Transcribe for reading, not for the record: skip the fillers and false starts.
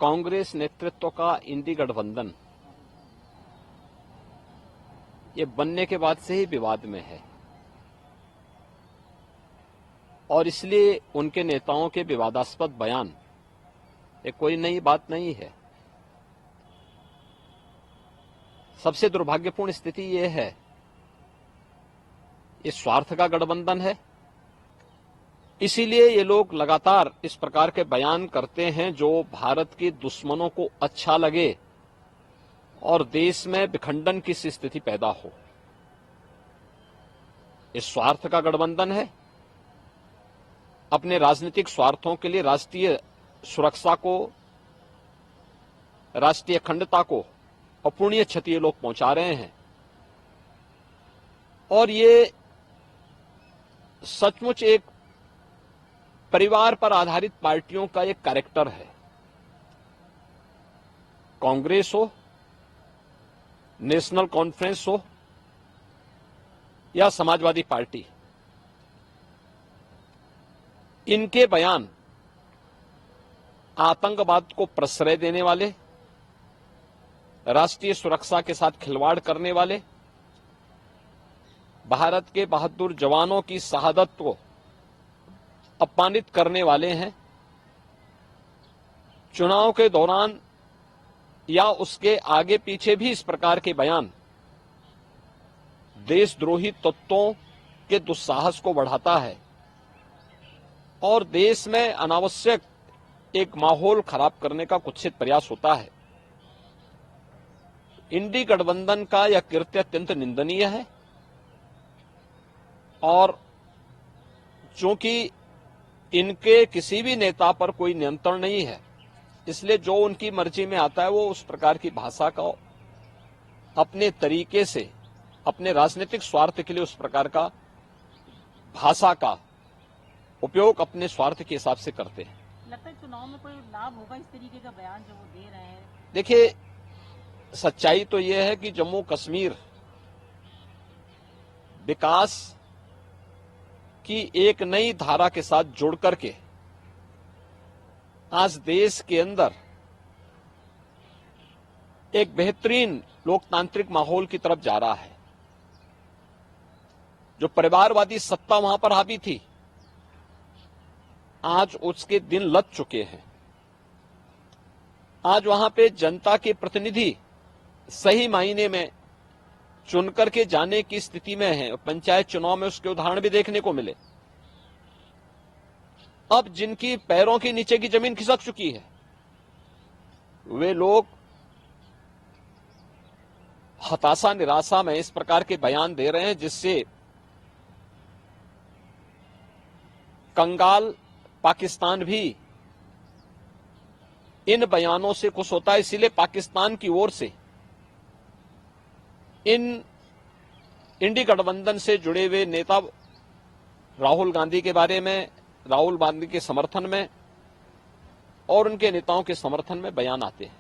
कांग्रेस नेतृत्व का इंडी गठबंधन ये बनने के बाद से ही विवाद में है और इसलिए उनके नेताओं के विवादास्पद बयान ये कोई नई बात नहीं है। सबसे दुर्भाग्यपूर्ण स्थिति ये है, ये स्वार्थ का गठबंधन है। इसीलिए ये लोग लगातार इस प्रकार के बयान करते हैं जो भारत के दुश्मनों को अच्छा लगे और देश में विखंडन की सी स्थिति पैदा हो। ये स्वार्थ का गठबंधन है। अपने राजनीतिक स्वार्थों के लिए राष्ट्रीय सुरक्षा को, राष्ट्रीय अखंडता को अपूर्णीय क्षति ये लोग पहुंचा रहे हैं और ये सचमुच एक परिवार पर आधारित पार्टियों का एक कैरेक्टर है। कांग्रेस हो, नेशनल कॉन्फ्रेंस हो या समाजवादी पार्टी, इनके बयान आतंकवाद को प्रश्रय देने वाले, राष्ट्रीय सुरक्षा के साथ खिलवाड़ करने वाले, भारत के बहादुर जवानों की शहादत को अपमानित करने वाले हैं। चुनाव के दौरान या उसके आगे पीछे भी इस प्रकार के बयान देशद्रोही तत्वों के दुस्साहस को बढ़ाता है और देश में अनावश्यक एक माहौल खराब करने का कुत्सित प्रयास होता है। इंडी गठबंधन का यह कृत्य अत्यंत निंदनीय है और चूंकि इनके किसी भी नेता पर कोई नियंत्रण नहीं है, इसलिए जो उनकी मर्जी में आता है वो उस प्रकार की भाषा का अपने तरीके से, अपने राजनीतिक स्वार्थ के लिए उस प्रकार का भाषा का उपयोग अपने स्वार्थ के हिसाब से करते हैं। लगता है चुनाव में कोई लाभ होगा इस तरीके का बयान जो वो दे रहे हैं? देखिए, सच्चाई तो यह है कि जम्मू कश्मीर विकास की एक नई धारा के साथ जुड़ करके आज देश के अंदर एक बेहतरीन लोकतांत्रिक माहौल की तरफ जा रहा है। जो परिवारवादी सत्ता वहां पर हावी थी, आज उसके दिन लग चुके हैं। आज वहां पे जनता के प्रतिनिधि सही मायने में चुनकर के जाने की स्थिति में है। पंचायत चुनाव में उसके उदाहरण भी देखने को मिले। अब जिनकी पैरों के नीचे की जमीन खिसक चुकी है, वे लोग हताशा निराशा में इस प्रकार के बयान दे रहे हैं जिससे कंगाल पाकिस्तान भी इन बयानों से खुश होता है। इसीलिए पाकिस्तान की ओर से इन इंडी गठबंधन से जुड़े हुए नेता राहुल गांधी के बारे में, राहुल गांधी के समर्थन में और उनके नेताओं के समर्थन में बयान आते हैं।